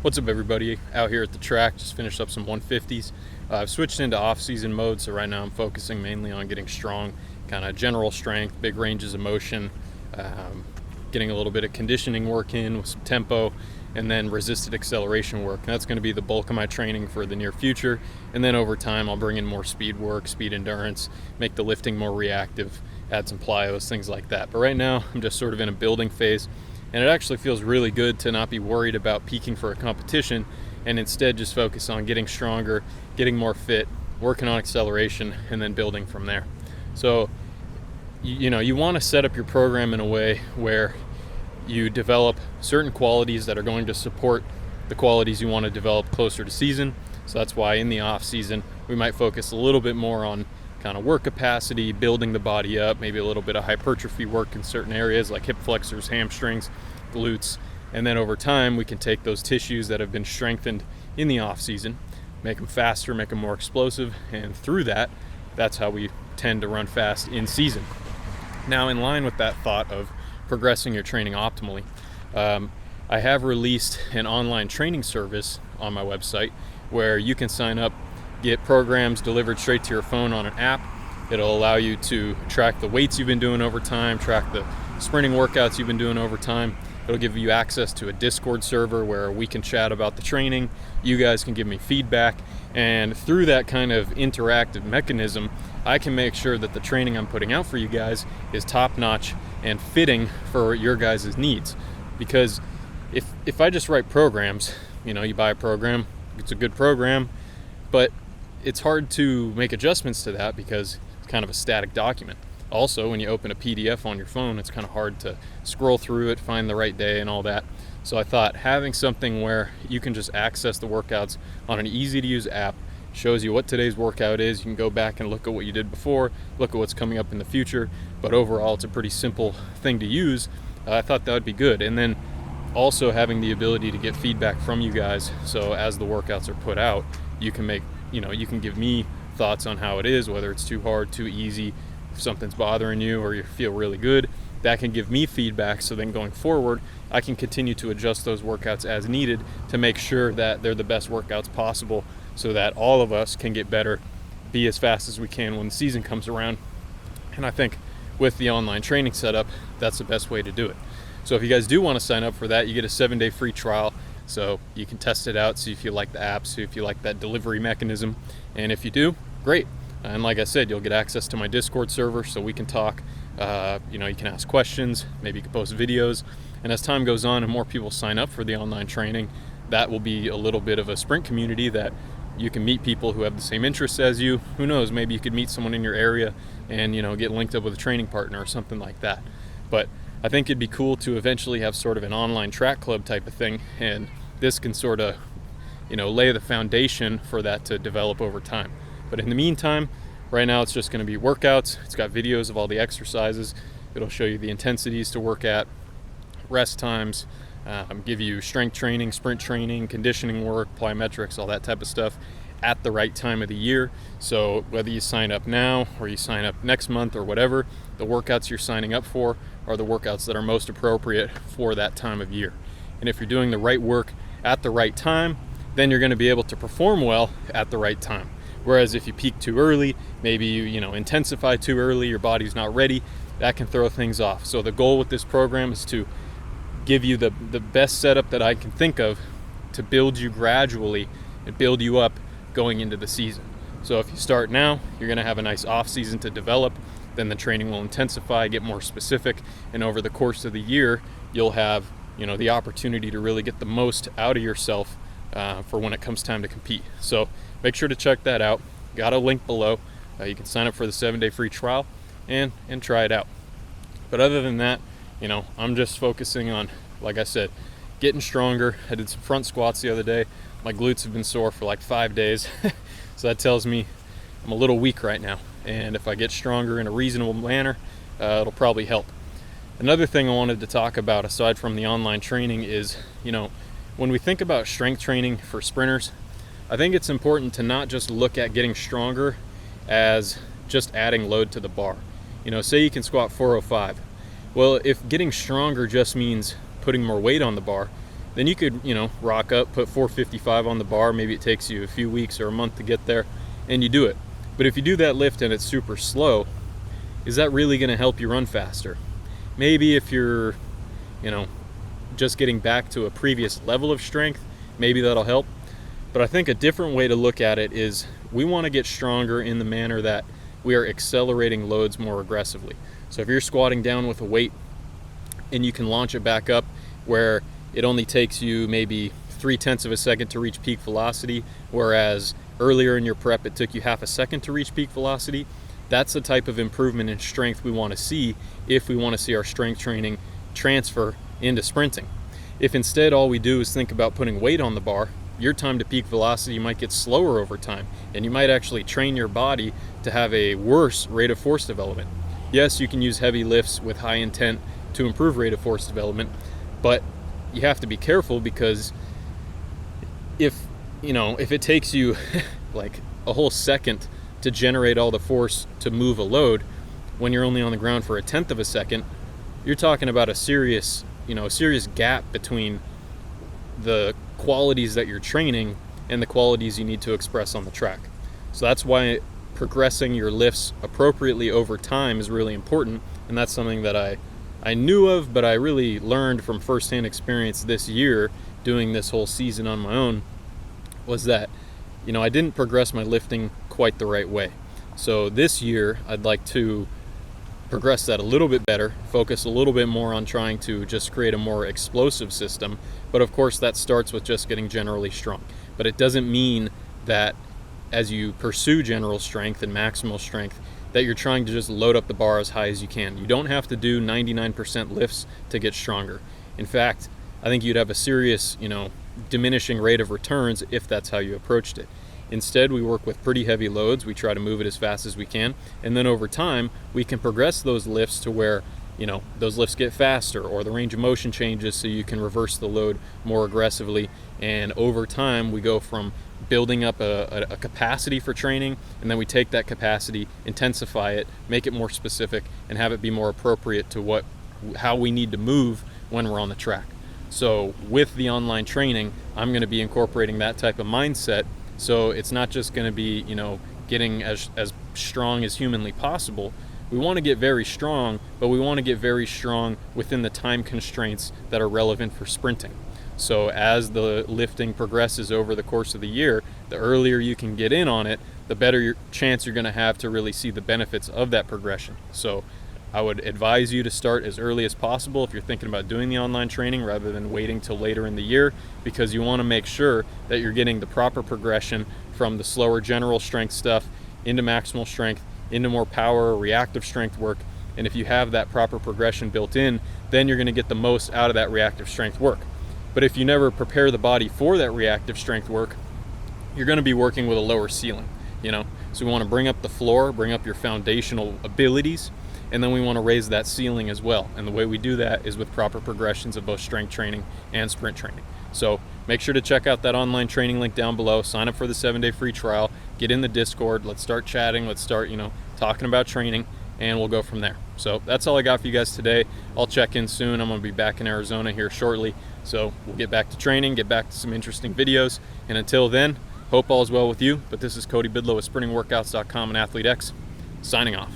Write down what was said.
What's up, everybody? Out here at the track, just finished up some 150s. I've switched into off-season mode, so right now I'm focusing mainly on getting strong, kind of general strength, big ranges of motion, getting a little bit of conditioning work in with some tempo, and then resisted acceleration work. And that's going to be the bulk of my training for the near future. And then over time, I'll bring in more speed work, speed endurance, make the lifting more reactive, add some plyos, things like that. But right now, I'm just sort of in a building phase. And it actually feels really good to not be worried about peaking for a competition and instead just focus on getting stronger, getting more fit, working on acceleration, and then building from there. So, you want to set up your program in a way where you develop certain qualities that are going to support the qualities you want to develop closer to season. So that's why in the off season, we might focus a little bit more on kind of work capacity, building the body up, maybe a little bit of hypertrophy work in certain areas like hip flexors, hamstrings, glutes. And then over time, we can take those tissues that have been strengthened in the off season, make them faster, make them more explosive. And through that, that's how we tend to run fast in season. Now, in line with that thought of progressing your training optimally, I have released an online training service on my website where you can sign up, get programs delivered straight to your phone on an app. It'll allow you to track the weights you've been doing over time, track the sprinting workouts you've been doing over time. It'll give you access to a Discord server where we can chat about the training. You guys can give me feedback. And through that kind of interactive mechanism, I can make sure that the training I'm putting out for you guys is top-notch and fitting for your guys' needs. Because if I just write programs, you buy a program, it's a good program, but it's hard to make adjustments to that because it's kind of a static document. Also, when you open a PDF on your phone, it's kind of hard to scroll through it, find the right day and all that. So I thought having something where you can just access the workouts on an easy to use app, shows you what today's workout is. You can go back and look at what you did before, look at what's coming up in the future, but overall it's a pretty simple thing to use. I thought that would be good. And then also having the ability to get feedback from you guys. So as the workouts are put out, you can you can give me thoughts on how it is, whether it's too hard, too easy, if something's bothering you or you feel really good. That can give me feedback, so then going forward, I can continue to adjust those workouts as needed to make sure that they're the best workouts possible so that all of us can get better, be as fast as we can when the season comes around. And I think with the online training setup, that's the best way to do it. So if you guys do want to sign up for that, you get a 7-day free trial. So you can test it out, see if you like the app, see if you like that delivery mechanism. And if you do, great. And like I said, you'll get access to my Discord server so we can talk. You can ask questions, maybe you can post videos. And as time goes on and more people sign up for the online training, that will be a little bit of a sprint community that you can meet people who have the same interests as you. Who knows, maybe you could meet someone in your area and, get linked up with a training partner or something like that. But I think it'd be cool to eventually have sort of an online track club type of thing. And this can sort of, lay the foundation for that to develop over time. But in the meantime, right now it's just going to be workouts. It's got videos of all the exercises. It'll show you the intensities to work at, rest times, give you strength training, sprint training, conditioning work, plyometrics, all that type of stuff at the right time of the year. So whether you sign up now or you sign up next month or whatever, the workouts you're signing up for are the workouts that are most appropriate for that time of year. And if you're doing the right work at the right time, then you're going to be able to perform well at the right time. Whereas if you peak too early, maybe you intensify too early, your body's not ready, that can throw things off. So the goal with this program is to give you the best setup that I can think of to build you gradually and build you up going into the season. So if you start now, you're going to have a nice off season to develop. Then the training will intensify, get more specific, and over the course of the year, you'll have the opportunity to really get the most out of yourself for when it comes time to compete. So make sure to check that out. Got a link below. You can sign up for the 7-day free trial and try it out. But other than that, I'm just focusing on, like I said, getting stronger. I did some front squats the other day. My glutes have been sore for like 5 days. So that tells me I'm a little weak right now. And if I get stronger in a reasonable manner, it'll probably help. Another thing I wanted to talk about aside from the online training is, when we think about strength training for sprinters, I think it's important to not just look at getting stronger as just adding load to the bar. Say you can squat 405. Well, if getting stronger just means putting more weight on the bar, then you could, rock up, put 455 on the bar. Maybe it takes you a few weeks or a month to get there, and you do it. But if you do that lift and it's super slow, is that really going to help you run faster? Maybe if you're, just getting back to a previous level of strength, maybe that'll help. But I think a different way to look at it is we want to get stronger in the manner that we are accelerating loads more aggressively. So if you're squatting down with a weight and you can launch it back up where it only takes you maybe 0.3 of a second to reach peak velocity, whereas earlier in your prep it took you half a second to reach peak velocity, that's the type of improvement in strength we want to see if we want to see our strength training transfer into sprinting. If instead all we do is think about putting weight on the bar, your time to peak velocity might get slower over time, and you might actually train your body to have a worse rate of force development. Yes, you can use heavy lifts with high intent to improve rate of force development, but you have to be careful, because if it takes you like a whole second to generate all the force to move a load when you're only on the ground for 1/10 of a second, you're talking about a serious gap between the qualities that you're training and the qualities you need to express on the track. So that's why progressing your lifts appropriately over time is really important, and that's something that I knew of, but I really learned from firsthand experience this year doing this whole season on my own, was that I didn't progress my lifting quite the right way. So this year I'd like to progress that a little bit better, focus a little bit more on trying to just create a more explosive system. But of course that starts with just getting generally strong. But it doesn't mean that as you pursue general strength and maximal strength that you're trying to just load up the bar as high as you can. You don't have to do 99% lifts to get stronger. In fact, I think you'd have a serious, diminishing rate of returns if that's how you approached it. Instead, we work with pretty heavy loads. We try to move it as fast as we can. And then over time, we can progress those lifts to where, those lifts get faster, or the range of motion changes so you can reverse the load more aggressively. And over time, we go from building up a capacity for training, and then we take that capacity, intensify it, make it more specific, and have it be more appropriate to how we need to move when we're on the track. So with the online training, I'm going to be incorporating that type of mindset. So it's not just going to be, getting as strong as humanly possible. We want to get very strong, but we want to get very strong within the time constraints that are relevant for sprinting. So as the lifting progresses over the course of the year, the earlier you can get in on it, the better chance you're going to have to really see the benefits of that progression. So I would advise you to start as early as possible if you're thinking about doing the online training, rather than waiting till later in the year, because you want to make sure that you're getting the proper progression from the slower general strength stuff into maximal strength, into more power, reactive strength work. And if you have that proper progression built in, then you're going to get the most out of that reactive strength work. But if you never prepare the body for that reactive strength work, you're going to be working with a lower ceiling, So we want to bring up the floor, bring up your foundational abilities, and then we want to raise that ceiling as well. And the way we do that is with proper progressions of both strength training and sprint training. So make sure to check out that online training link down below. Sign up for the 7-day free trial. Get in the Discord. Let's start chatting. Let's start, talking about training, and we'll go from there. So that's all I got for you guys today. I'll check in soon. I'm going to be back in Arizona here shortly. So we'll get back to training, get back to some interesting videos. And until then, hope all is well with you. But this is Cody Bidlow with SprintingWorkouts.com and ATHLETE.X, signing off.